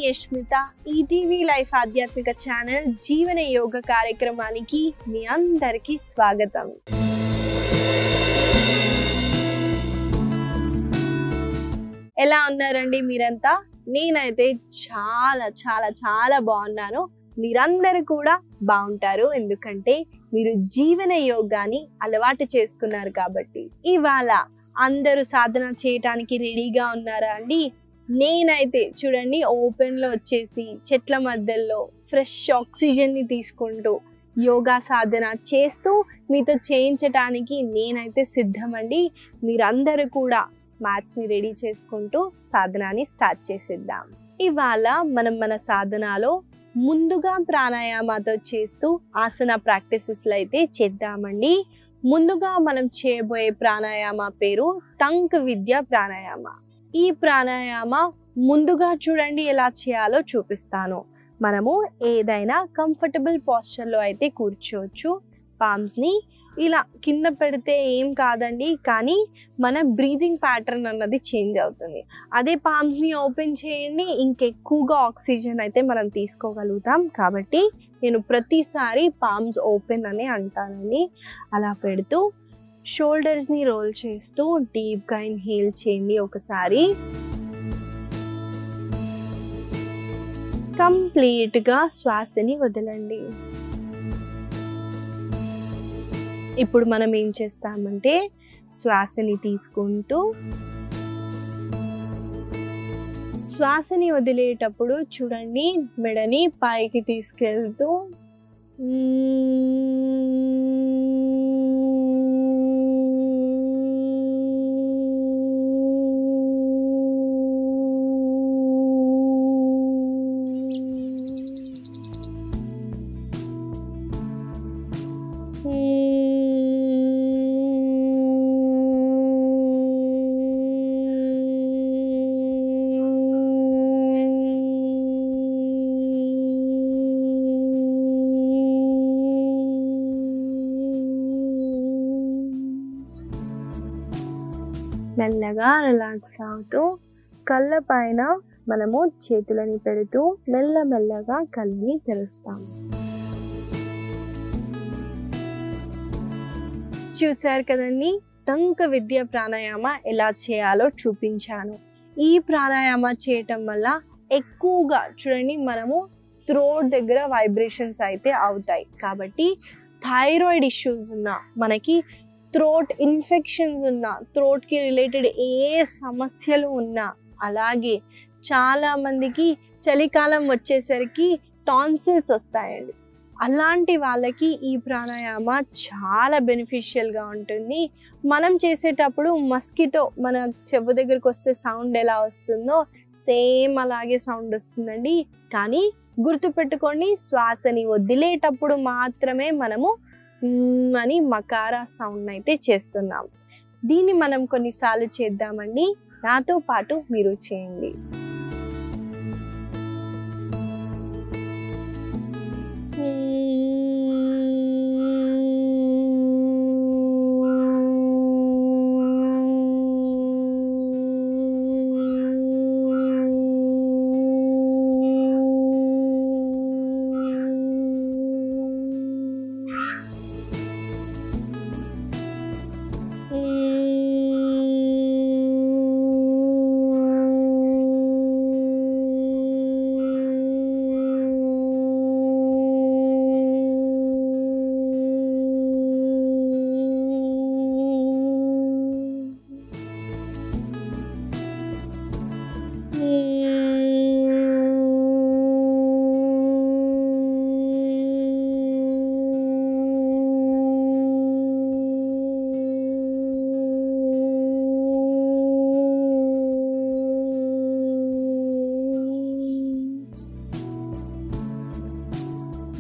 యష్మిత ETV life ఆధ్యాత్మిక channel జీవన యోగ కార్యక్రమానికి మీ అందరికీ స్వాగతం. ఎలా ఉన్నారండి మీరంతా? నేనైతే చాలా చాలా చాలా బాగున్నాను. మీరందరూ కూడా బాగుంటారు, ఎందుకంటే మీరు జీవన యోగాని అలవాటు చేసుకున్నారు కాబట్టి. ఇవాళ అందరూ సాధన చేయటానికి రెడీగా ఉన్నారా అండి? నేనైతే చూడండి ఓపెన్లో వచ్చేసి చెట్ల మధ్యలో ఫ్రెష్ ఆక్సిజన్ని తీసుకుంటూ యోగా సాధన చేస్తూ మీతో చేయించటానికి నేనైతే సిద్ధమండి. మీరందరూ కూడా మ్యాథ్స్ని రెడీ చేసుకుంటూ సాధనాన్ని స్టార్ట్ చేసేద్దాం. ఇవాళ మనం మన సాధనలో ముందుగా ప్రాణాయామాతో చేస్తూ ఆసన ప్రాక్టీసెస్లు అయితే చేద్దామండి. ముందుగా మనం చేయబోయే ప్రాణాయామ పేరు టంక్ విద్య ప్రాణాయామ. ఈ ప్రాణాయామ ముందుగా చూడండి ఎలా చేయాలో చూపిస్తాను. మనము ఏదైనా కంఫర్టబుల్ పోస్చర్లో అయితే కూర్చోవచ్చు. పామ్స్ని ఇలా కింద పెడితే ఏం కాదండి, కానీ మన బ్రీతింగ్ ప్యాటర్న్ అన్నది చేంజ్ అవుతుంది. అదే పామ్స్ని ఓపెన్ చేయండి, ఇంకెక్కువగా ఆక్సిజన్ అయితే మనం తీసుకోగలుగుతాం. కాబట్టి నేను ప్రతిసారి పామ్స్ ఓపెన్ అని అంటానండి. అలా పెడుతూ షోల్డర్స్ని రోల్ చేస్తూ డీప్గా ఇన్హేల్ చేయండి. ఒకసారి కంప్లీట్గా శ్వాసని వదలండి. ఇప్పుడు మనం ఏం చేస్తామంటే శ్వాసని తీసుకుంటూ శ్వాసని వదిలేటప్పుడు చూడండి మెడని పైకి తీసుకెళ్తూ మెల్లగా రిలాక్స్ అవుతూ కళ్ళ పైన మనము చేతులని పెడుతూ మెల్లమెల్లగా కళ్ళని తెరుస్తాము. చూశారు కదండి, టంక్ విద్య ప్రాణాయామ ఎలా చేయాలో చూపించాను. ఈ ప్రాణాయామ చేయటం వల్ల ఎక్కువగా చూడండి మనము థ్రోట్ దగ్గర వైబ్రేషన్స్ అయితే అవుతాయి. కాబట్టి థైరాయిడ్ ఇష్యూస్ ఉన్నా, మనకి థ్రోట్ ఇన్ఫెక్షన్స్ ఉన్నా, థ్రోట్కి రిలేటెడ్ ఏ సమస్యలు ఉన్నా, అలాగే చాలామందికి చలికాలం వచ్చేసరికి టాన్సిల్స్ వస్తాయండి. అలాంటి వాళ్ళకి ఈ ప్రాణాయామ చాలా బెనిఫిషియల్గా ఉంటుంది. మనం చేసేటప్పుడు మస్కిటో మన చెవు దగ్గరకు వస్తే సౌండ్ ఎలా వస్తుందో సేమ్ అలాగే సౌండ్ వస్తుందండి. కానీ గుర్తుపెట్టుకోండి, శ్వాసని వదిలేటప్పుడు మాత్రమే మనము అని మకారా సౌండ్ అయితే చేస్తున్నాం. దీన్ని మనం కొన్నిసార్లు చేద్దామండి. నాతో పాటు మీరు చేయండి.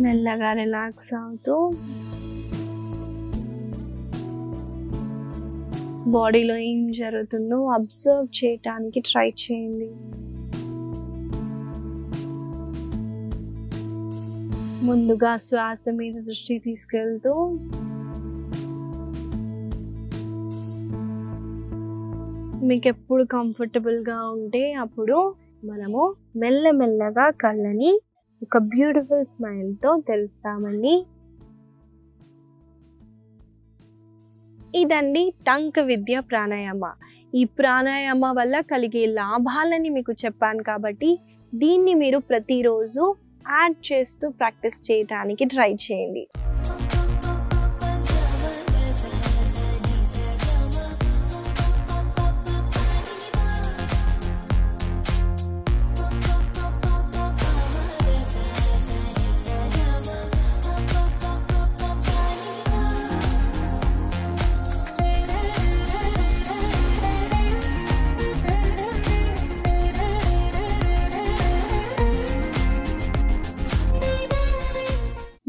మెల్లగా రిలాక్స్ అవుతూ బాడీలో ఏం జరుగుతుందో అబ్జర్వ్ చేయటానికి ట్రై చేయండి. ముందుగా శ్వాస మీద దృష్టి తీసుకెళ్తూ మీకు ఎప్పుడు కంఫర్టబుల్గా ఉంటే అప్పుడు మనము మెల్లమెల్లగా కళ్ళని ఒక బ్యూటిఫుల్ స్మైల్తో తెరుస్తామండి. ఇదండి టంక్ విద్య ప్రాణాయామ. ఈ ప్రాణాయామ వల్ల కలిగే లాభాలని మీకు చెప్పాను కాబట్టి దీన్ని మీరు ప్రతిరోజు యాడ్ చేస్తూ ప్రాక్టీస్ చేయడానికి ట్రై చేయండి.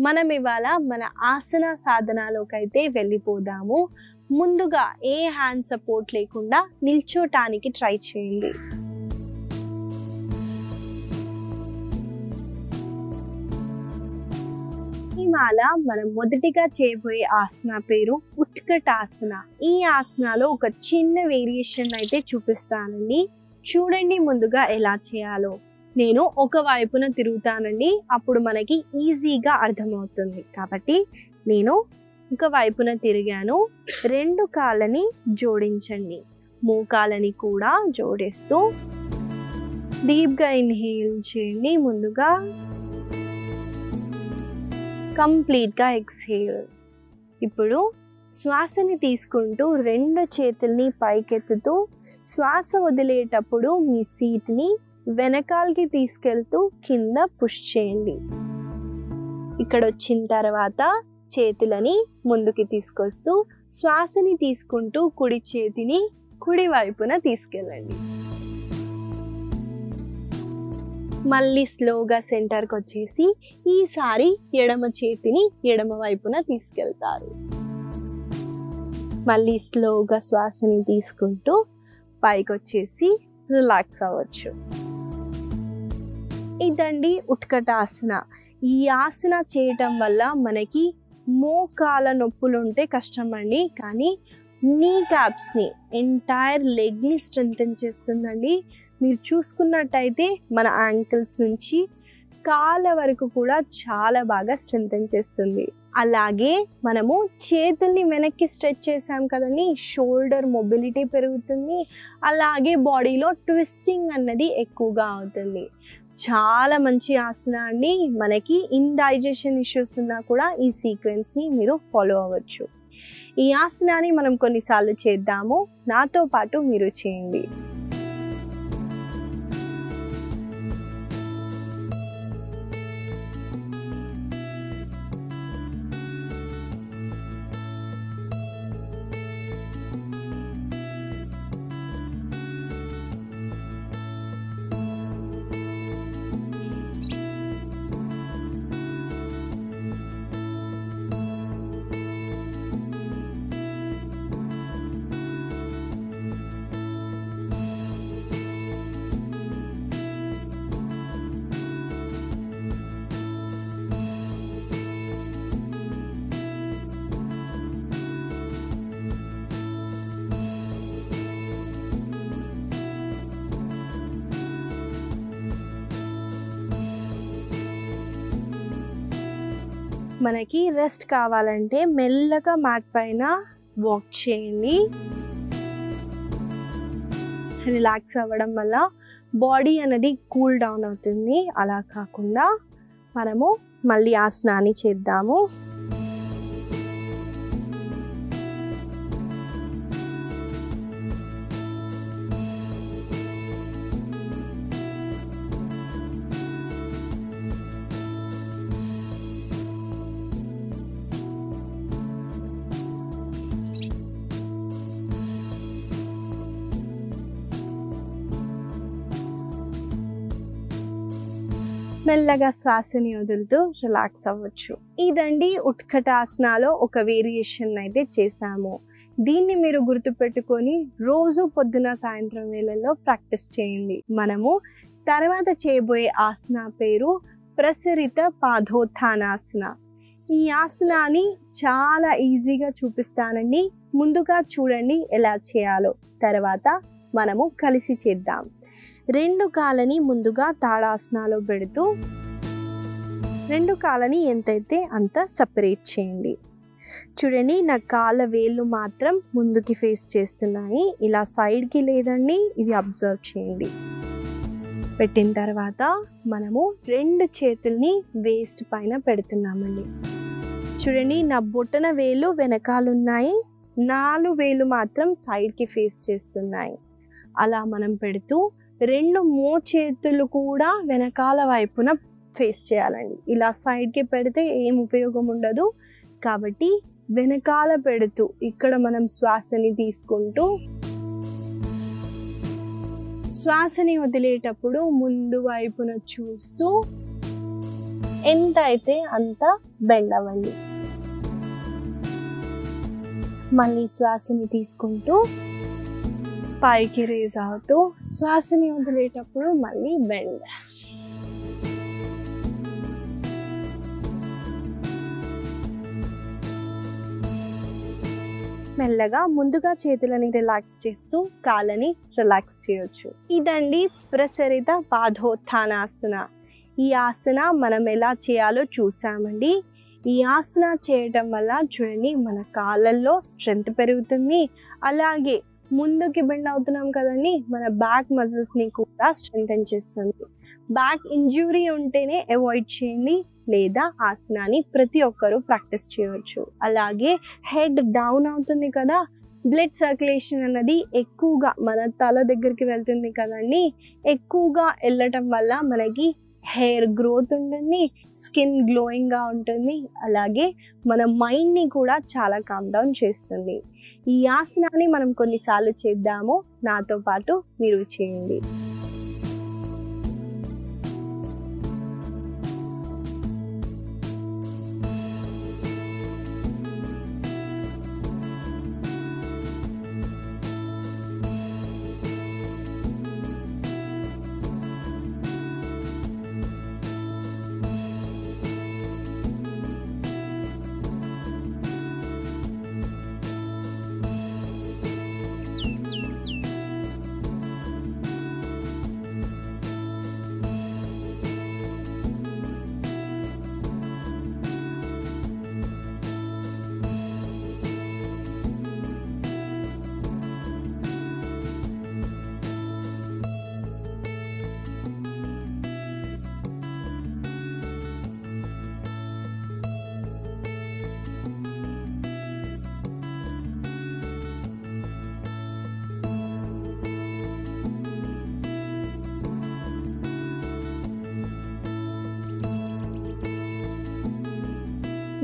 మనం ఇవాళ మన ఆసన సాధనలోకి అయితే వెళ్ళిపోదాము. ముందుగా ఏ హ్యాండ్ సపోర్ట్ లేకుండా నిల్చోటానికి ట్రై చేయండి. ఇవాళ మనం మొదటిగా చేయబోయే ఆసన పేరు ఉత్కటాసన. ఈ ఆసనలో ఒక చిన్న వేరియేషన్ అయితే చూపిస్తానండి. చూడండి ముందుగా ఎలా చేయాలో. నేను ఒక వైపున తిరుగుతానండి, అప్పుడు మనకి ఈజీగా అర్థమవుతుంది. కాబట్టి నేను ఒక వైపున తిరిగాను. 2 కాళ్ళని జోడించండి, మోకాలని కూడా జోడిస్తూ డీప్గా ఇన్హేల్ చేయండి. ముందుగా కంప్లీట్గా ఎక్స్హేల్. ఇప్పుడు శ్వాసని తీసుకుంటూ 2 చేతుల్ని పైకెత్తుతూ శ్వాస వదిలేటప్పుడు మీ సీట్ని వెనకాలకి తీసుకెళ్తూ కింద పుష్ చేయండి. ఇక్కడ వచ్చిన తర్వాత చేతులని ముందుకి తీసుకొస్తూ శ్వాసని తీసుకుంటూ కుడి చేతిని కుడి వైపున తీసుకెళ్ళండి. మళ్ళీ స్లోగా సెంటర్కి వచ్చేసి ఈసారి ఎడమ చేతిని ఎడమ వైపున తీసుకెళ్తారు. మళ్ళీ స్లోగా శ్వాసని తీసుకుంటూ పైకి వచ్చేసి రిలాక్స్ అవ్వచ్చు. ఇదండి ఉత్కటాసన. ఈ ఆసన చేయటం వల్ల మనకి మోకాల నొప్పులు ఉంటే కష్టం అండి, కానీ నీ క్యాప్స్ని ఎంటైర్ లెగ్ని స్ట్రెంథెన్ చేస్తుందండి. మీరు చూసుకున్నట్టయితే మన యాంకిల్స్ నుంచి కాళ్ళ వరకు కూడా చాలా బాగా స్ట్రెంథెన్ చేస్తుంది. అలాగే మనము చేతుల్ని వెనక్కి స్ట్రెచ్ చేసాం కదండి, షోల్డర్ మొబిలిటీ పెరుగుతుంది. అలాగే బాడీలో ట్విస్టింగ్ అన్నది ఎక్కువగా అవుతుంది. చాలా మంచి ఆసన అండి. మనకి ఇండైజెషన్ ఇష్యూస్ ఉన్నా కూడా ఈ సీక్వెన్స్ని మీరు ఫాలో అవ్వచ్చు. ఈ ఆసనాన్ని మనం కొన్నిసార్లు చేద్దాము, నాతో పాటు మీరు చేయండి. మనకి రెస్ట్ కావాలంటే మెల్లగా మ్యాట్ పైన వాక్ చేయండి. రిలాక్స్ అవ్వడం వల్ల బాడీ అనేది కూల్ డౌన్ అవుతుంది. అలా కాకుండా మనము మళ్ళీ ఆసనాన్ని చేద్దాము. మెల్లగా శ్వాసని వదులుతూ రిలాక్స్ అవ్వచ్చు. ఇదండి ఉత్కటాసనాలో ఒక వేరియేషన్ అయితే చేసాము. దీన్ని మీరు గుర్తుపెట్టుకొని రోజు పొద్దున సాయంత్రం వేళల్లో ప్రాక్టీస్ చేయండి. మనము తర్వాత చేయబోయే ఆసన పేరు ప్రసరిత పాదోత్థానాసన. ఈ ఆసనాన్ని చాలా ఈజీగా చూపిస్తానండి. ముందుగా చూడండి ఎలా చేయాలో, తర్వాత మనము కలిసి చేద్దాం. రెండు కాళ్ళని ముందుగా తాడాసనాలో పెడుతూ రెండు కాళ్ళని ఎంతైతే అంత సపరేట్ చేయండి. చూడండి, నా కాళ్ళ వేళ్ళు మాత్రం ముందుకి ఫేస్ చేస్తున్నాయి, ఇలా సైడ్కి లేదండి. ఇది అబ్జర్వ్ చేయండి. పెట్టిన తర్వాత మనము రెండు చేతుల్ని వేస్ట్ పైన పెడుతున్నామండి. చూడండి, నా బొటన వేలు వెనకాలున్నాయి, 4 వేలు మాత్రం సైడ్కి ఫేస్ చేస్తున్నాయి. అలా మనం పెడుతూ రెండు మోచేతులు కూడా వెనకాల వైపున ఫేస్ చేయాలండి. ఇలా సైడ్కి పెడితే ఏం ఉపయోగం ఉండదు కాబట్టి వెనకాల పెడుతూ ఇక్కడ మనం శ్వాసని తీసుకుంటూ శ్వాసని వదిలేటప్పుడు ముందు వైపున చూస్తూ ఎంత అయితే అంత బెండ్ అవ్వండి. మళ్ళీ శ్వాసని తీసుకుంటూ పైకి రేజ్ అవుతూ శ్వాసని వదిలేటప్పుడు మళ్ళీ బెండ్. మెల్లగా ముందుగా చేతులని రిలాక్స్ చేస్తూ కాళ్ళని రిలాక్స్ చేయొచ్చు. ఇదండి ప్రసరిత పాదోత్థానాసన. ఈ ఆసన మనం ఎలా చేయాలో చూసామండి. ఈ ఆసన చేయటం వల్ల చూడండి మన కాళ్ళల్లో స్ట్రెంగ్త్ పెరుగుతుంది, అలాగే ముందుకి బెండ్ అవుతున్నాం కదండి, మన బ్యాక్ మజిల్స్ని కూడా స్ట్రెంగ్తెన్ చేస్తుంది. బ్యాక్ ఇంజ్యూరీ ఉంటేనే అవాయిడ్ చేయండి, లేదా ఆసనాన్ని ప్రతి ఒక్కరూ ప్రాక్టీస్ చేయవచ్చు. అలాగే హెడ్ డౌన్ అవుతుంది కదా, బ్లడ్ సర్క్యులేషన్ అన్నది ఎక్కువగా మన తల దగ్గరికి వెళ్తుంది కదండి. ఎక్కువగా వెళ్ళటం వల్ల మనకి హెయిర్ గ్రోత్ ఉంటుంది, స్కిన్ గ్లోయింగ్గా ఉంటుంది, అలాగే మన మైండ్ని కూడా చాలా కామ్ డౌన్ చేస్తుంది. ఈ ఆసనాన్ని మనం కొన్నిసార్లు చేద్దాము, నాతో పాటు మీరు చేయండి.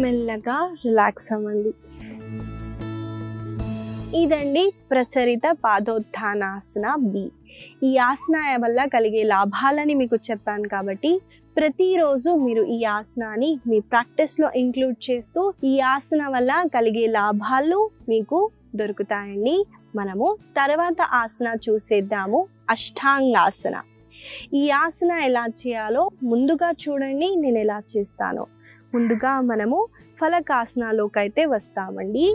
మెల్లగా రిలాక్స్ అవ్వండి. ఇదండి ప్రసరిత పాదోత్థానాసన బి. ఈ ఆసన వల్ల కలిగే లాభాలని మీకు చెప్పాను కాబట్టి ప్రతిరోజు మీరు ఈ ఆసనాన్ని మీ ప్రాక్టీస్లో ఇంక్లూడ్ చేస్తూ ఈ ఆసన వల్ల కలిగే లాభాలు మీకు దొరుకుతాయండి. మనము తర్వాత ఆసన చూసేద్దాము, అష్టాంగాసన. ఈ ఆసన ఎలా చేయాలో ముందుగా చూడండి, నేను ఎలా చేస్తానో. ముందుగా మనము ఫలకాసనాలోకి అయితే వస్తామండి.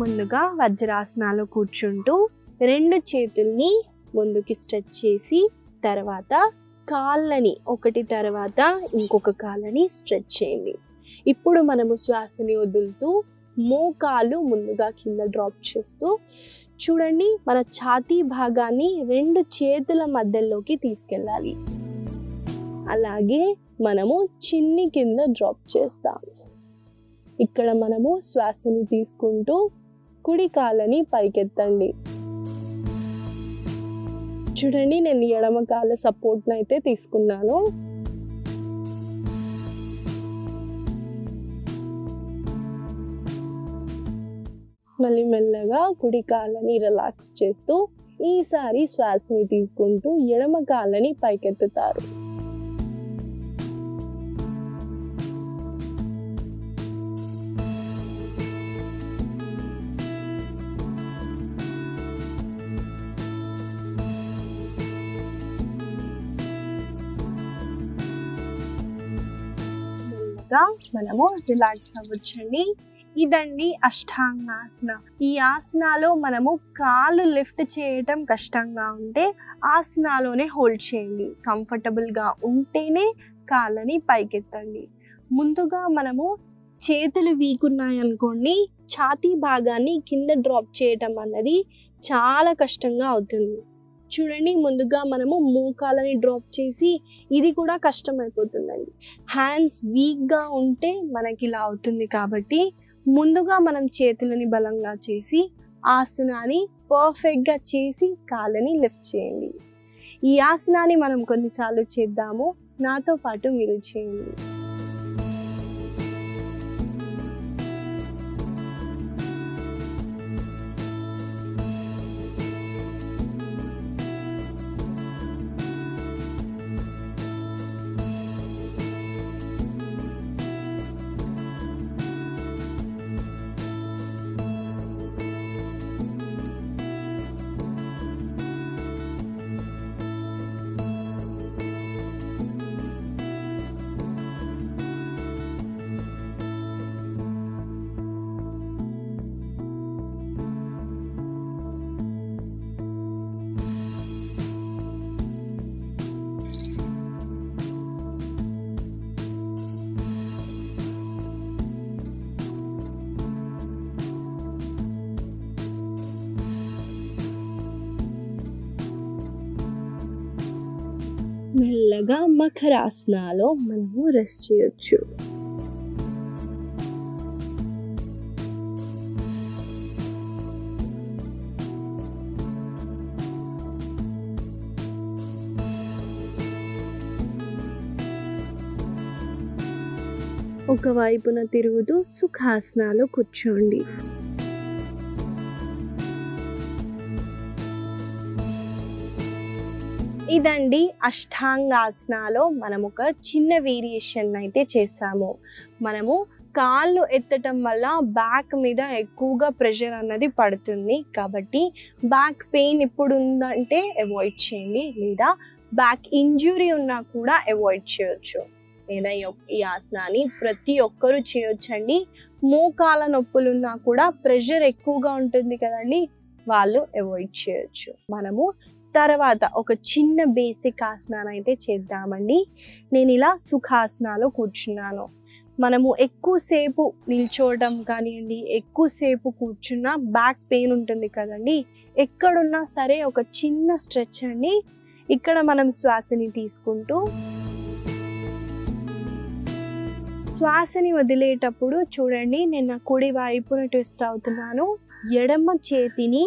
ముందుగా వజ్రాసనాలో కూర్చుంటూ రెండు చేతుల్ని ముందుకి స్ట్రెచ్ చేసి తర్వాత కాళ్ళని ఒకటి తర్వాత ఇంకొక కాళ్ళని స్ట్రెచ్ చేయండి. ఇప్పుడు మనము శ్వాసని వదులుతూ మోకాలు ముందుగా కింద డ్రాప్ చేస్తూ చూడండి, మన ఛాతీ భాగాన్ని రెండు చేతుల మధ్యలోకి తీసుకెళ్ళాలి. అలాగే మనము చిన్ని కింద డ్రాప్ చేస్తాం. ఇక్కడ మనము శ్వాసని తీసుకుంటూ కుడి కాళ్ళని పైకెత్తండి. చూడండి, నేను ఎడమ కాళ్ళ సపోర్ట్ని అయితే తీసుకున్నాను. మళ్ళీ మెల్లగా కుడి కాళ్ళని రిలాక్స్ చేస్తూ ఈసారి శ్వాసని తీసుకుంటూ ఎడమ కాళ్ళని పైకెత్తుతారు. మనము రిలాక్స్ అవ్వచ్చండి. ఇదండి అష్టాంగాసన. ఈ ఆసనాలో మనము కాళ్ళు లిఫ్ట్ చేయటం కష్టంగా ఉంటే ఆసనాలోనే హోల్డ్ చేయండి. కంఫర్టబుల్గా ఉంటేనే కాళ్ళని పైకెత్తండి. ముందుగా మనము చేతులు వీక్ ఉన్నాయనుకోండి, ఛాతీ భాగాన్ని కింద డ్రాప్ చేయటం అన్నది చాలా కష్టంగా అవుతుంది. చూడండి, ముందుగా మనము మోకాలని డ్రాప్ చేసి ఇది కూడా కష్టమైపోతుందండి. హ్యాండ్స్ వీక్గా ఉంటే మనకి ఇలా అవుతుంది. కాబట్టి ముందుగా మనం చేతులని బలంగా చేసి ఆసనాన్ని పర్ఫెక్ట్గా చేసి కాళ్ళని లిఫ్ట్ చేయండి. ఈ ఆసనాన్ని మనం కొన్నిసార్లు చేద్దాము. నాతో పాటు మీరు చేయండి. మెల్లగా మకరాసనాలో మనము రెస్ట్ చేయొచ్చు. ఒకవైపున తిరుగుతూ సుఖాసనాలో కూర్చోండి. ఇదండి అష్టాంగాసనాలో మనం ఒక చిన్న వేరియేషన్ అయితే చేసాము. మనము కాళ్ళు ఎత్తటం వల్ల బ్యాక్ మీద ఎక్కువగా ప్రెషర్ అన్నది పడుతుంది. కాబట్టి బ్యాక్ పెయిన్ ఇప్పుడు ఉందంటే అవాయిడ్ చేయండి, లేదా బ్యాక్ ఇంజురీ ఉన్నా కూడా అవాయిడ్ చేయొచ్చు. లేదా ఈ ఆసనాన్ని ప్రతి ఒక్కరూ చేయొచ్చండి. మోకాళ్ళ నొప్పులు ఉన్నా కూడా ప్రెషర్ ఎక్కువగా ఉంటుంది కదండి, వాళ్ళు అవాయిడ్ చేయొచ్చు. మనము తర్వాత ఒక చిన్న బేసిక్ ఆసనాన్ని అయితే చేద్దామండి. నేను ఇలా సుఖాసనాలో కూర్చున్నాను. మనము ఎక్కువసేపు నిల్చోవడం కానివ్వండి, ఎక్కువసేపు కూర్చున్న బ్యాక్ పెయిన్ ఉంటుంది కదండి, ఎక్కడున్నా సరే ఒక చిన్న స్ట్రెచ్ అండి. ఇక్కడ మనం శ్వాసని తీసుకుంటూ శ్వాసని వదిలేటప్పుడు చూడండి, నేను నా కుడి వైపున ట్విస్ట్ అవుతున్నాను. ఎడమ చేతిని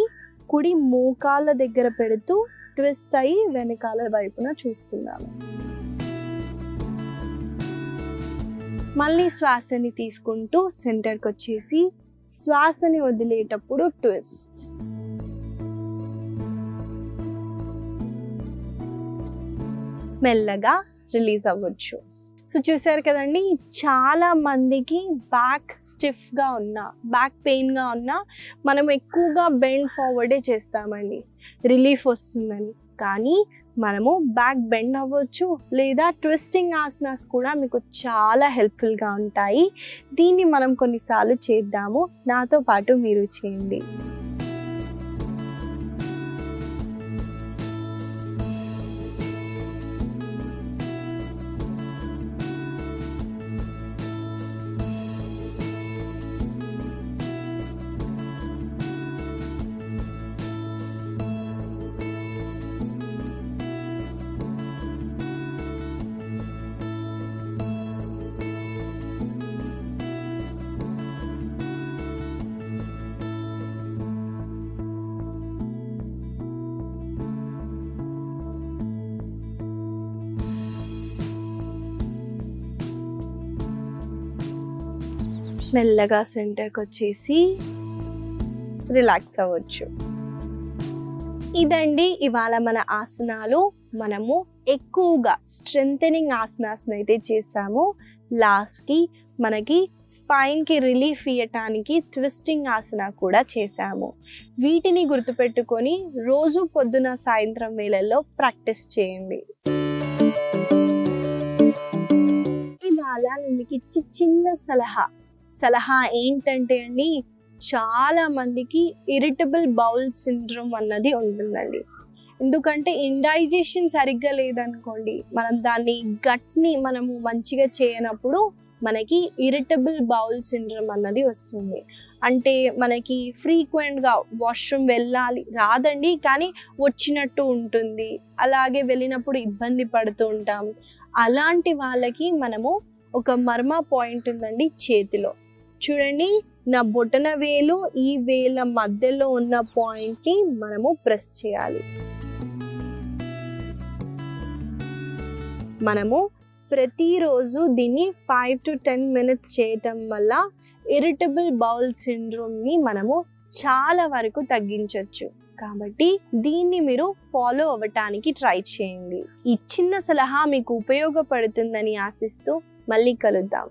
కుడి మోకాళ్ళ దగ్గర పెడుతూ ట్విస్ట్ అయ్యి వెనకాల వైపున చూస్తున్నాను. మళ్ళీ శ్వాసని తీసుకుంటూ సెంటర్కి వచ్చేసి శ్వాసని వదిలేటప్పుడు ట్విస్ట్. మెల్లగా రిలీజ్ అవ్వచ్చు. సో చూసారు కదండి, చాలా మందికి బ్యాక్ స్టిఫ్గా ఉన్నా, బ్యాక్ పెయిన్గా ఉన్నా మనం ఎక్కువగా బెండ్ ఫార్వర్డే చేస్తామండి, రిలీఫ్ వస్తుందని. కానీ మనము బ్యాక్ బెండ్ అవ్వచ్చు, లేదా ట్విస్టింగ్ ఆసనాస్ కూడా మీకు చాలా హెల్ప్ఫుల్గా ఉంటాయి. దీన్ని మనం కొన్నిసార్లు చేద్దాము. నాతో పాటు మీరు చేయండి. మెల్లగా సెంటర్కి వచ్చేసి రిలాక్స్ అవ్వచ్చు. ఇదండి ఇవాళ మన ఆసనాలు. మనము ఎక్కువగా స్ట్రెంథెనింగ్ ఆసనాస్ అయితే చేసాము. లాస్ట్కి మనకి స్పైన్కి రిలీఫ్ ఇవ్వటానికి ట్విస్టింగ్ ఆసన కూడా చేసాము. వీటిని గుర్తుపెట్టుకొని రోజు పొద్దున సాయంత్రం వేళల్లో ప్రాక్టీస్ చేయండి. ఇవాళ మీకు ఇచ్చే చిన్న సలహా, సలహా ఏంటంటే అండి, చాలా మందికి ఇరిటబుల్ బౌల్ సిండ్రోమ్ అన్నది ఉంటుందండి. ఎందుకంటే ఇండైజెషన్ సరిగ్గా లేదనుకోండి, మనం దాన్ని గట్ని మనము మంచిగా చేయనప్పుడు మనకి ఇరిటబుల్ బౌల్ సిండ్రోమ్ అన్నది వస్తుంది. అంటే మనకి ఫ్రీక్వెంట్గా వాష్రూమ్ వెళ్ళాలి రాదండి, కానీ వచ్చినట్టు ఉంటుంది. అలాగే వెళ్ళినప్పుడు ఇబ్బంది పడుతూ ఉంటాం. అలాంటి వాళ్ళకి మనము ఒక మర్మ పాయింట్ ఉందండి చేతిలో. చూడండి, నా బొటన వేలు ఈ వేల మధ్యలో ఉన్న పాయింట్ని మనము ప్రెస్ చేయాలి. మనము ప్రతిరోజు దీన్ని 5 to 10 minutes చేయటం వల్ల ఇరిటబుల్ బౌల్ సిండ్రోమ్ని మనము చాలా వరకు తగ్గించవచ్చు. కాబట్టి దీన్ని మీరు ఫాలో అవ్వటానికి ట్రై చేయండి. ఈ చిన్న సలహా మీకు ఉపయోగపడుతుందని ఆశిస్తూ మళ్ళీ కలుద్దాం.